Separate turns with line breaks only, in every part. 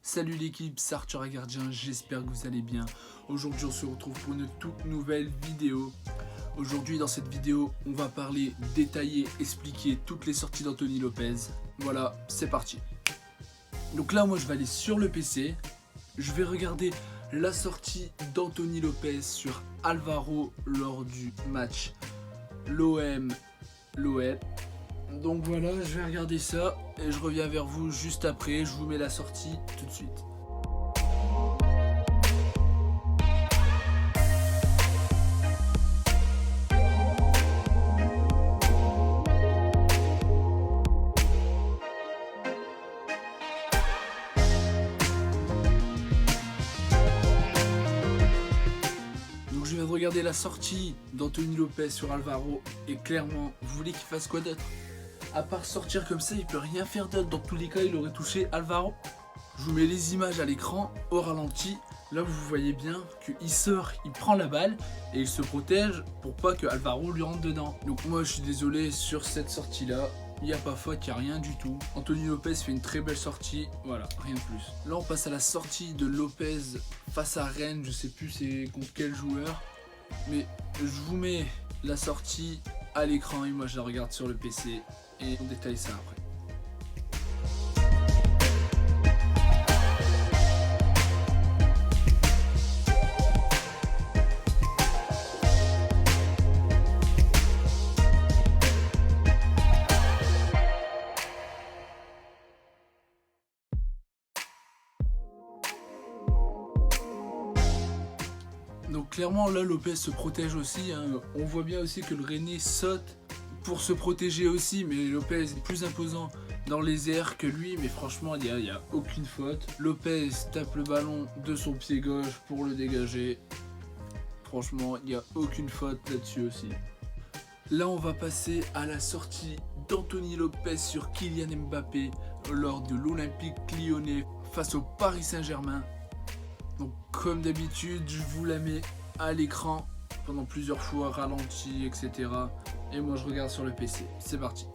Salut l'équipe, c'est Arthur Gardien, j'espère que vous allez bien. Aujourd'hui on se retrouve pour une toute nouvelle vidéo. Aujourd'hui dans cette vidéo, on va parler, détailler, expliquer toutes les sorties d'Anthony Lopez. Voilà, c'est parti. Donc là moi je vais aller sur le PC, je vais regarder la sortie d'Anthony Lopez sur Alvaro lors du match l'OM-l'OL. Donc voilà, je vais regarder ça et je reviens vers vous juste après. Je vous mets la sortie tout de suite. Donc je viens de regarder la sortie d'Anthony Lopez sur Alvaro et clairement, vous voulez qu'il fasse quoi d'autre? À part sortir comme ça, il peut rien faire d'autre. Dans tous les cas, il aurait touché Alvaro. Je vous mets les images à l'écran, au ralenti. Là, vous voyez bien qu'il sort, il prend la balle et il se protège pour pas que Alvaro lui rentre dedans. Donc moi, je suis désolé, sur cette sortie-là, il n'y a pas faute, il n'y a rien du tout. Anthony Lopez fait une très belle sortie, voilà, rien de plus. Là, on passe à la sortie de Lopez face à Rennes. Je sais plus c'est contre quel joueur. Mais je vous mets la sortie à l'écran et moi, je la regarde sur le PC. Et on détaille ça après. Donc clairement là Lopez se protège aussi, hein. On voit bien aussi que le Rennais saute pour se protéger aussi, mais Lopez est plus imposant dans les airs que lui, mais franchement il y a aucune faute. Lopez tape le ballon de son pied gauche pour le dégager. Franchement il n'y a aucune faute là-dessus aussi. Là on va passer à la sortie d'Anthony Lopez sur Kylian Mbappé lors de l'Olympique Lyonnais face au Paris Saint-Germain. Donc comme d'habitude je vous la mets à l'écran pendant plusieurs fois, ralenti, etc. Et moi je regarde sur le PC. C'est parti.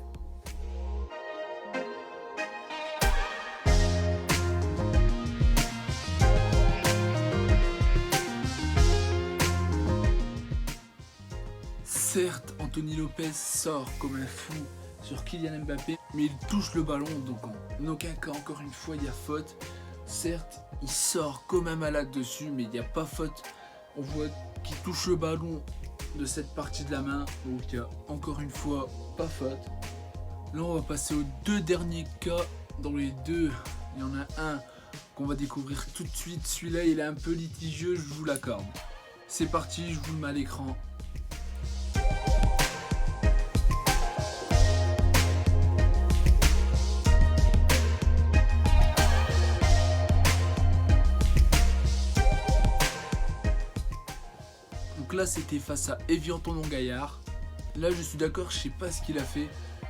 Certes, Anthony Lopez sort comme un fou sur Kylian Mbappé, mais il touche le ballon, donc en aucun cas, encore une fois, il y a faute. Certes, il sort comme un malade dessus, mais il n'y a pas faute. On voit qu'il touche le ballon de cette partie de la main, donc il y a encore une fois pas faute. Là on va passer aux deux derniers cas. Dans les deux, il y en a un qu'on va découvrir tout de suite. Celui-là il est un peu litigieux, je vous l'accorde. C'est parti, je vous le mets à l'écran. Donc là c'était face à Evian Tonon-Gaillard. Là je suis d'accord, je sais pas ce qu'il a fait.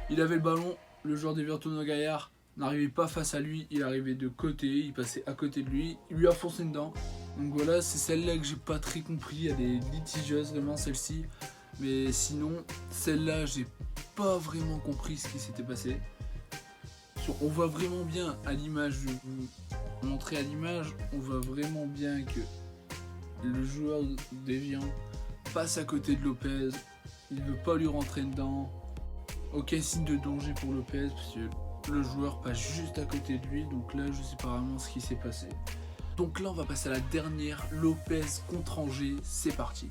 Il avait le ballon, le joueur d'Evian Tonon-Gaillard n'arrivait pas face à lui, il arrivait de côté, il passait à côté de lui, il lui a foncé dedans. Donc voilà, c'est celle-là que j'ai pas très compris, elle est litigieuse vraiment celle-ci. Mais sinon, celle-là j'ai pas vraiment compris ce qui s'était passé. On voit vraiment bien à l'image, je vais vous montrer à l'image, on voit vraiment bien que le joueur d'Evian passe à côté de Lopez, il veut pas lui rentrer dedans. Aucun signe de danger pour Lopez parce que le joueur passe juste à côté de lui, donc là je sais pas vraiment ce qui s'est passé. Donc là on va passer à la dernière, Lopez contre Angers, c'est parti.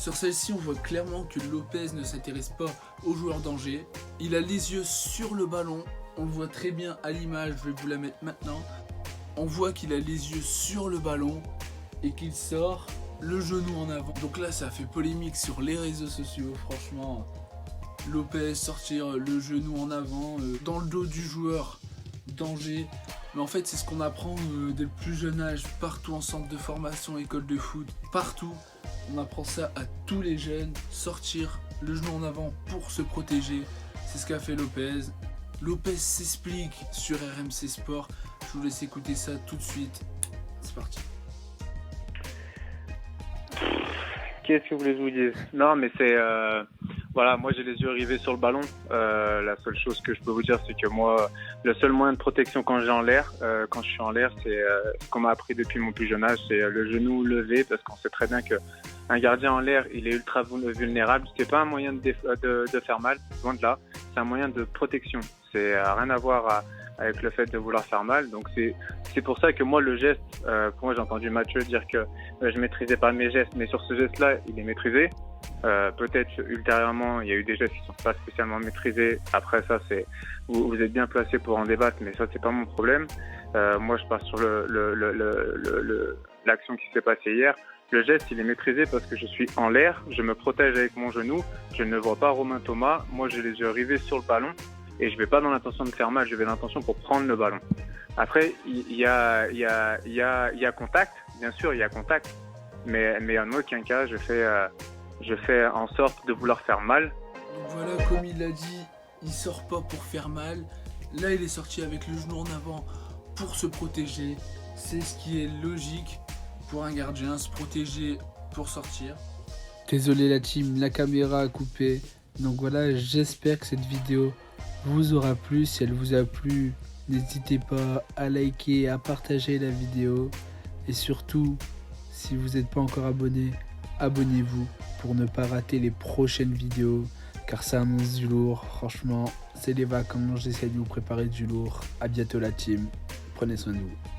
Sur celle-ci, on voit clairement que Lopez ne s'intéresse pas aux joueurs d'Angers. Il a les yeux sur le ballon, on le voit très bien à l'image, je vais vous la mettre maintenant. On voit qu'il a les yeux sur le ballon et qu'il sort le genou en avant. Donc là, ça a fait polémique sur les réseaux sociaux, franchement. Lopez sortir le genou en avant dans le dos du joueur d'Angers. Mais en fait, c'est ce qu'on apprend dès le plus jeune âge, partout en centre de formation, école de foot, partout. On apprend ça à tous les jeunes, sortir le genou en avant pour se protéger. C'est ce qu'a fait Lopez. Lopez s'explique sur RMC Sport. Je vous laisse écouter ça tout de suite. C'est parti.
Qu'est-ce que vous voulez que je vous dise? Non, mais c'est... voilà, moi j'ai les yeux rivés sur le ballon. La seule chose que je peux vous dire, c'est que moi, le seul moyen de protection quand j'ai en l'air, quand je suis en l'air, c'est ce qu'on m'a appris depuis mon plus jeune âge, c'est le genou levé, parce qu'on sait très bien que un gardien en l'air, il est ultra vulnérable. C'est pas un moyen de faire mal, loin de là. C'est un moyen de protection. C'est rien à voir avec le fait de vouloir faire mal. Donc c'est pour ça que moi le geste, pour moi j'ai entendu Mathieu dire que je maîtrisais pas mes gestes, mais sur ce geste-là, il est maîtrisé. Peut-être ultérieurement, il y a eu des gestes qui sont pas spécialement maîtrisés. Après ça, c'est vous êtes bien placé pour en débattre, mais ça c'est pas mon problème. Moi, je pars sur l'action qui s'est passée hier. Le geste, il est maîtrisé parce que je suis en l'air, je me protège avec mon genou, je ne vois pas Romain Thomas. Moi, j'ai les yeux rivés sur le ballon et je vais pas dans l'intention de faire mal, je vais dans l'intention pour prendre le ballon. Après, il y a contact, bien sûr, il y a contact, mais en aucun cas, je fais en sorte de vouloir faire mal.
Donc voilà, comme il l'a dit, il sort pas pour faire mal. Là, il est sorti avec le genou en avant pour se protéger. C'est ce qui est logique pour un gardien, se protéger pour sortir. Désolé la team, la caméra a coupé. Donc voilà, j'espère que cette vidéo vous aura plu. Si elle vous a plu, n'hésitez pas à liker, à partager la vidéo. Et surtout, si vous n'êtes pas encore abonné, abonnez-vous pour ne pas rater les prochaines vidéos. Car ça annonce du lourd. Franchement, c'est les vacances, j'essaie de vous préparer du lourd. À bientôt la team. Prenez soin de vous.